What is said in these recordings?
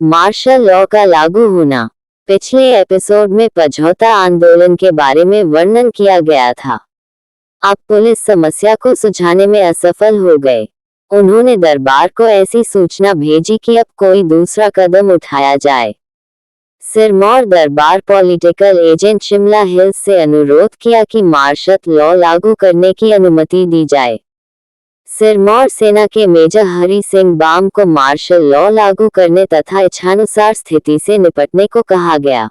Martial law का लागू होना। पिछले एपिसोड में पझौता आंदोलन के बारे में वर्णन किया गया था। अब पुलिस समस्या को सुलझाने में असफल हो गए। उन्होंने दरबार को ऐसी सूचना भेजी कि अब कोई दूसरा कदम उठाया जाए। सिरमौर दरबार पॉलिटिकल एजेंट शिमला हिल्स से अनुरोध किया कि मार्शल लॉ लागू करने की अनुमति दी जाए। सिरमौर सेना के मेजर हरि सिंह बाम को मार्शल लॉ लागू करने तथा इच्छानुसार स्थिति से निपटने को कहा गया।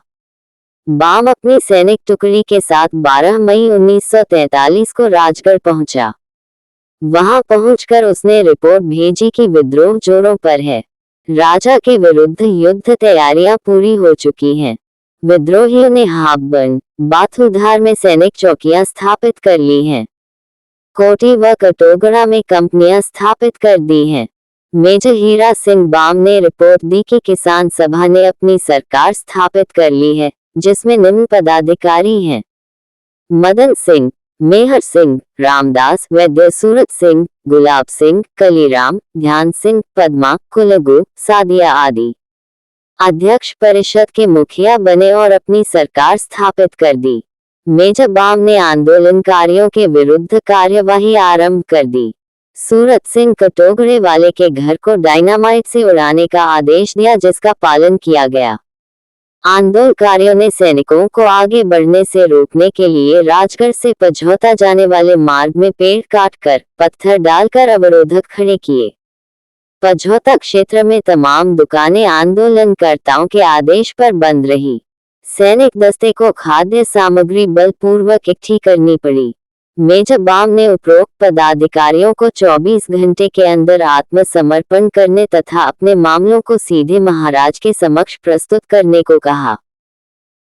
बाम अपनी सैनिक टुकड़ी के साथ 12 मई 1943 को राजगढ़ पहुंचा। वहां पहुंचकर उसने रिपोर्ट भेजी कि विद्रोह जोरों पर है। राजा के विरुद्ध युद्ध तैयारियां पूरी हो चुकी हैं। विद्रोहियों ने हाबन बाथुधार में सैनिक चौकियां स्थापित कर ली हैं। कोटी व कटोगड़ा में कंपनियां स्थापित कर दी हैं। मेजर हीरा सिंह बाम ने रिपोर्ट दी कि किसान सभा ने अपनी सरकार स्थापित कर ली है, जिसमें निम्न पदाधिकारी हैं: मदन सिंह, मेहर सिंह, रामदास, वैद्य, सूरत सिंह, गुलाब सिंह, कलीराम, ध्यान सिंह, पद्मा, कुलगु, सादिया आदि। अध्यक्ष परिषद के मुखिया बने और अपनी सरकार स्थापित कर दी। मेजर बाम ने आंदोलनकारियों के विरुद्ध कार्यवाही आरंभ कर दी। सूरत सिंह कटोगड़े वाले के घर को डायनामाइट से उड़ाने का आदेश दिया, जिसका पालन किया गया। आंदोलनकारियों ने सैनिकों को आगे बढ़ने से रोकने के लिए राजगढ़ से पझौता जाने वाले मार्ग में पेड़ काटकर, पत्थर डालकर अवरोधक खड़े किए। पझौता क्षेत्र में तमाम दुकानें आंदोलनकर्ताओं के आदेश पर बंद रही। सैनिक दस्ते को खाद्य सामग्री बलपूर्वक इकट्ठी करनी पड़ी। मेजर बाम ने उपरोक्त पदाधिकारियों को 24 घंटे के अंदर आत्मसमर्पण करने तथा अपने मामलों को सीधे महाराज के समक्ष प्रस्तुत करने को कहा,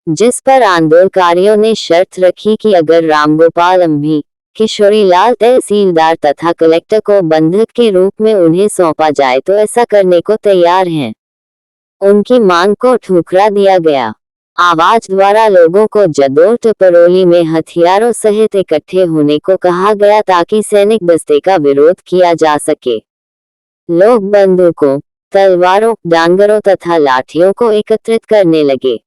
जिस पर आंदोलनकारियों ने शर्त रखी कि अगर रामगोपाल अम्भी, किशोरीलाल तहसीलदार तथा कलेक्टर को बंधक के रूप में उन्हें सौंपा जाए तो ऐसा करने को तैयार हैं। उनकी मांग को ठुकरा दिया गया। आवाज द्वारा लोगों को जदोर टपरोली में हथियारों सहित इकट्ठे होने को कहा गया ताकि सैनिक दस्ते का विरोध किया जा सके। लोग बंदूकों, तलवारों, डांगरों तथा लाठियों को एकत्रित करने लगे।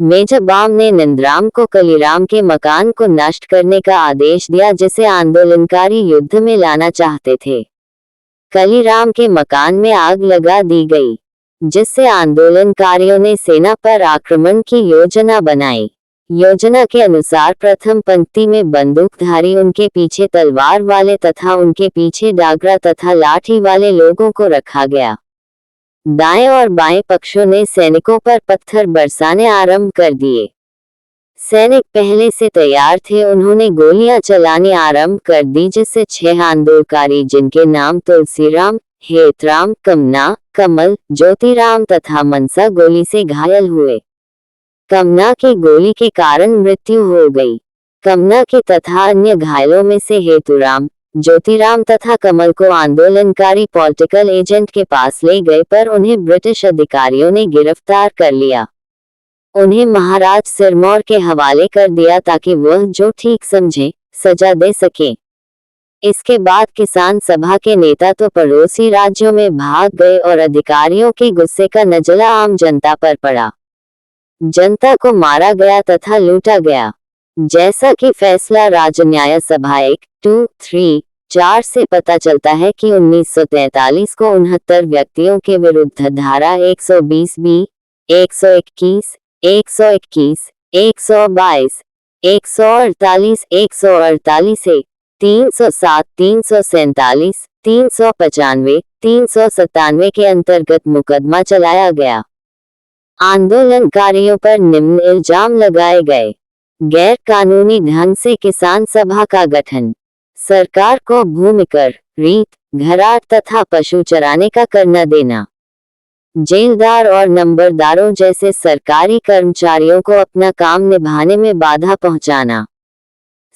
मेजर बाम ने नंदराम को कलीराम के मकान को नष्ट करने का आदेश दिया, जिसे आंदोलनकारी युद्ध में लाना चाहते थे। कलीराम के मकान में आग लगा दी गई, जिससे आंदोलनकारियों ने सेना पर आक्रमण की योजना बनाई। योजना के अनुसार प्रथम पंक्ति में बंदूकधारी, उनके पीछे तलवार वाले तथा उनके पीछे डागरा तथा लाठी वाले लोगों को रखा गया। दाएं और बाएं पक्षों ने सैनिकों पर पत्थर बरसाने आरंभ कर दिए। सैनिक पहले से तैयार थे। उन्होंने गोलियां चलानी आरंभ कर दी, जिससे 6 आंदोलनकारी, जिनके नाम तुलसीराम, हेतराम, कमना, कमल, ज्योतिराम तथा मनसा, गोली से घायल हुए। कमना की गोली के कारण मृत्यु हो गई। कमना के तथा अन्य घायलों में से हेतुराम, ज्योतिराम तथा कमल को आंदोलनकारी पॉलिटिकल एजेंट के पास ले गए, पर उन्हें ब्रिटिश अधिकारियों ने गिरफ्तार कर लिया। उन्हें महाराज सिरमौर के हवाले कर दिया ताकि वह जो ठीक समझे सजा दे सके। इसके बाद किसान सभा के नेता तो पड़ोसी राज्यों में भाग गए और अधिकारियों के गुस्से का नजला आम जनता पर पड़ा। जनता को मारा गया तथा लूटा गया। जैसा कि फैसला राज्य न्याय सभा 1, 2, 3, 4 से पता चलता है कि 1943 को 69 व्यक्तियों के विरुद्ध धारा 120B, 121, 121, 122, 148, 148A, 307, 347, 395, 397 के अंतर्गत मुकदमा चलाया गया। आंदोलनकारियों पर निम्न इल्जाम लगाए गए: गैर कानूनी ढंग से किसान सभा का गठन, सरकार को भूमि कर, रीत, घराट तथा पशु चराने का कर न देना, जेलदार और नंबरदारों जैसे सरकारी कर्मचारियों को अपना काम निभाने में बाधा पहुंचाना,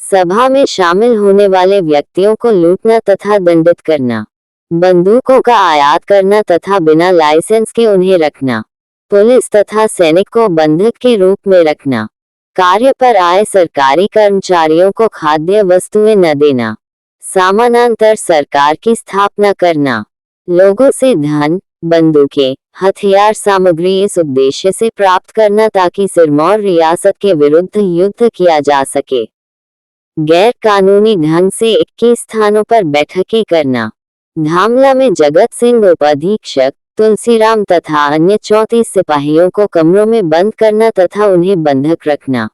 सभा में शामिल होने वाले व्यक्तियों को लूटना तथा दंडित करना, बंदूकों का आयात करना तथा बिना लाइसेंस के उन्हें रखना, पुलिस तथा सैनिक को बंधक के रूप में रखना, कार्य पर आए सरकारी कर्मचारियों को खाद्य वस्तुएं न देना, समानांतर सरकार की स्थापना करना, लोगों से धन, बंदूकें, हथियार सामग्री इस उद्देश्य से प्राप्त करना ताकि सिरमौर रियासत के विरुद्ध युद्ध किया जा सके। गैर कानूनी ढंग से 21 स्थानों पर बैठकें करना। धामला में जगत सिंह उपाधीक्षक, तुलसीराम तथा अन्य 34 सिपाहियों को कमरों में बंद करना तथा उन्हें बंधक रखना।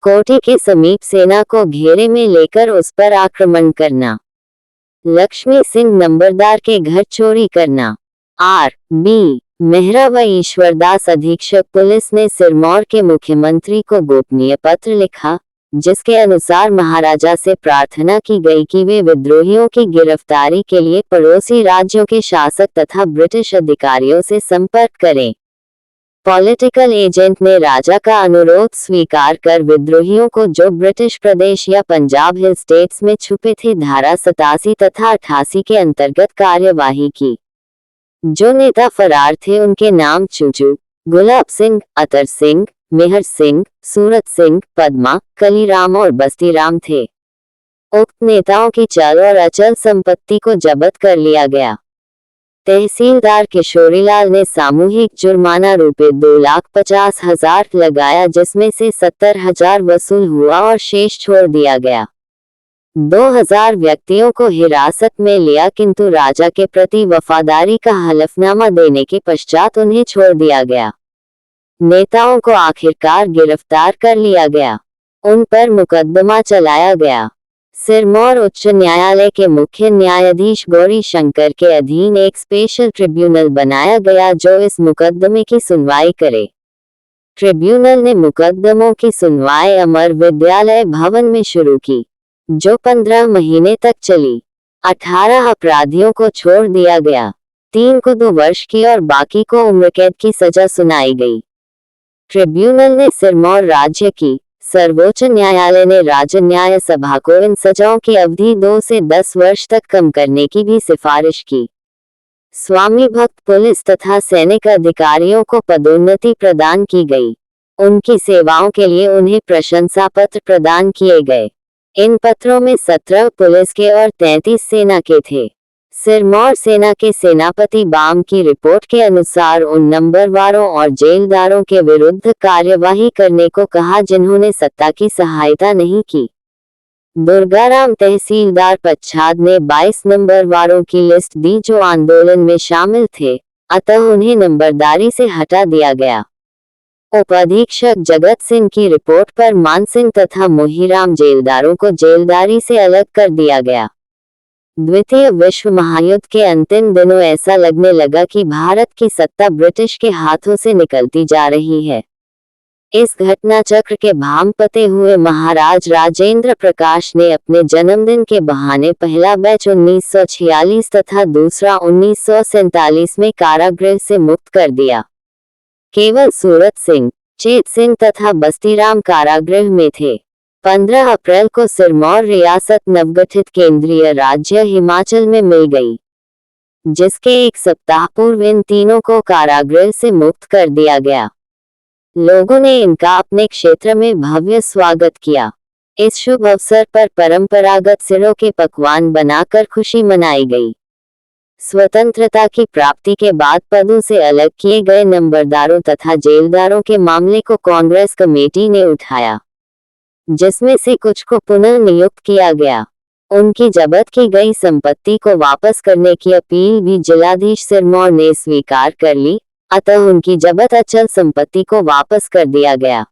कोठी के समीप सेना को घेरे में लेकर उस पर आक्रमण करना। लक्ष्मी सिंह नंबरदार के घर चोरी करना। आर.बी. मेहरा व ईश्वरदास अधीक्षक पुलिस ने सिरमौर के मुख्यमंत्री को गोपनीय पत्र लिखा, जिसके अनुसार महाराजा से प्रार्थना की गई कि वे विद्रोहियों की गिरफ्तारी के लिए पड़ोसी राज्यों के शासक तथा ब्रिटिश अधिकारियों से संपर्क करें। पॉलिटिकल एजेंट ने राजा का अनुरोध स्वीकार कर विद्रोहियों को जो ब्रिटिश प्रदेश या पंजाब हिल स्टेट्स में छुपे थे धारा 87 तथा 88 के अंतर्गत कार्यवाही की। जो नेता फरार थे उनके नाम चूचू, गुलाब सिंह, अतर सिंह, मेहर सिंह, सूरत सिंह, पद्मा, कलीराम और बस्तीराम थे। उक्त नेताओं की चल और अचल संपत्ति को जब्त कर लिया गया। तहसीलदार किशोरीलाल ने सामूहिक जुर्माना रुपये 2,50,000 लगाया, जिसमें से 70,000 वसूल हुआ और शेष छोड़ दिया गया। 2,000 व्यक्तियों को हिरासत में लिया, किंतु राजा के प्रति वफादारी का हलफनामा देने के पश्चात उन्हें छोड़ दिया गया। नेताओं को आखिरकार गिरफ्तार कर लिया गया। उन पर मुकदमा चलाया गया। सिरमौर उच्च न्यायालय के मुख्य न्यायाधीश गौरी शंकर के अधीन एक स्पेशल ट्रिब्यूनल बनाया गया जो इस मुकदमे की सुनवाई करे। ट्रिब्यूनल ने मुकदमों की सुनवाई अमर विद्यालय भवन में शुरू की, जो 15 महीने तक चली। 18 अपराधियों को छोड़ दिया गया। 3 को 2 वर्ष की और बाकी को उम्रकैद की सजा सुनाई गई। ट्रिब्यूनल ने सिरमौर राज्य की सर्वोच्च न्यायालय ने राज्य न्याय सभा को इन सजाओं की अवधि 2 से 10 वर्ष तक कम करने की भी सिफारिश की। स्वामी भक्त पुलिस तथा सैनिक अधिकारियों को पदोन्नति प्रदान की गई। उनकी सेवाओं के लिए उन्हें प्रशंसा पत्र प्रदान किए गए। इन पत्रों में 17 पुलिस के और 33 सेना के थे। सिरमौर सेना के सेनापति बाम की रिपोर्ट के अनुसार उन नंबरवारों और जेलदारों के विरुद्ध कार्यवाही करने को कहा जिन्होंने सत्ता की सहायता नहीं की। दुर्गाराम तहसीलदार पच्छाद ने 22 नंबरवारों की लिस्ट दी जो आंदोलन में शामिल थे, अतः उन्हें नंबरदारी से हटा दिया गया। उपाधीक्षक जगत सिंह की रिपोर्ट पर मानसिंह तथा मोहीराम जेलदारों को जेलदारी से अलग कर दिया गया। द्वितीय विश्व महायुद्ध के अंतिम दिनों ऐसा लगने लगा कि भारत की सत्ता ब्रिटिश के हाथों से निकलती जा रही है। इस घटना चक्र के भाम पते हुए महाराज राजेंद्र प्रकाश ने अपने जन्मदिन के बहाने पहला बैच 1946 तथा दूसरा 1947 में कारागृह से मुक्त कर दिया। केवल सूरत सिंह, चेत सिंह तथा बस्तीराम कारागृह में थे। 15 अप्रैल को सिरमौर रियासत नवगठित केंद्रीय राज्य हिमाचल में मिल गई, जिसके एक सप्ताह पूर्व इन तीनों को कारागृह से मुक्त कर दिया गया। लोगों ने इनका अपने क्षेत्र में भव्य स्वागत किया। इस शुभ अवसर पर परंपरागत सिरों के पकवान बनाकर खुशी मनाई गई। स्वतंत्रता की प्राप्ति के बाद पदों से अलग किए गए नंबरदारों तथा जेलदारों के मामले को कांग्रेस कमेटी ने उठाया, जिसमें से कुछ को पुनः नियुक्त किया गया। उनकी जब्त की गई संपत्ति को वापस करने की अपील भी जिलाधीश सिरमौर ने स्वीकार कर ली, अतः उनकी जब्त अचल संपत्ति को वापस कर दिया गया।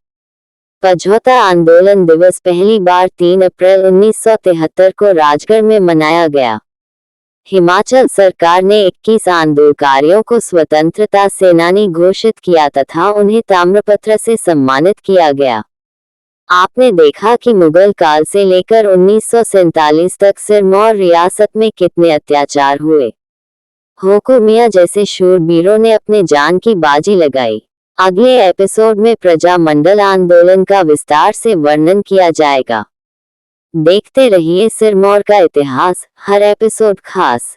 पझौता आंदोलन दिवस पहली बार 3 अप्रैल 1973 को राजगढ़ में मनाया गया। हिमाचल सरकार ने 21 आंदोलनकारियों को स्वतंत्रता सेनानी घोषित किया तथा उन्हें ताम्रपत्र से सम्मानित किया गया। आपने देखा कि मुगल काल से लेकर 1947 तक सिरमौर रियासत में कितने अत्याचार हुए। हुकुमिया जैसे शूरवीरों ने अपने जान की बाजी लगाई। अगले एपिसोड में प्रजामंडल आंदोलन का विस्तार से वर्णन किया जाएगा। देखते रहिए सिरमौर का इतिहास, हर एपिसोड खास।